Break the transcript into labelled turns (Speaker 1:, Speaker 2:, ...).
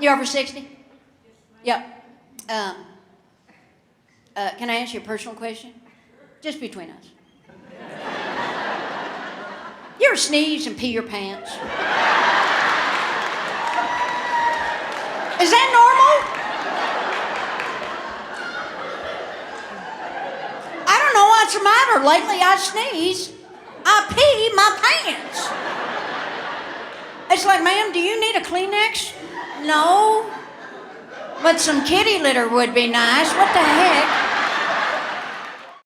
Speaker 1: You over 60? Yep. Can I ask you a personal question? Just between us. You ever sneeze and pee your pants? Is that normal? I don't know what's the matter. Lately I sneeze, I pee my pants. It's like, ma'am, do you need a Kleenex? No. But some kitty litter would be nice. What the heck?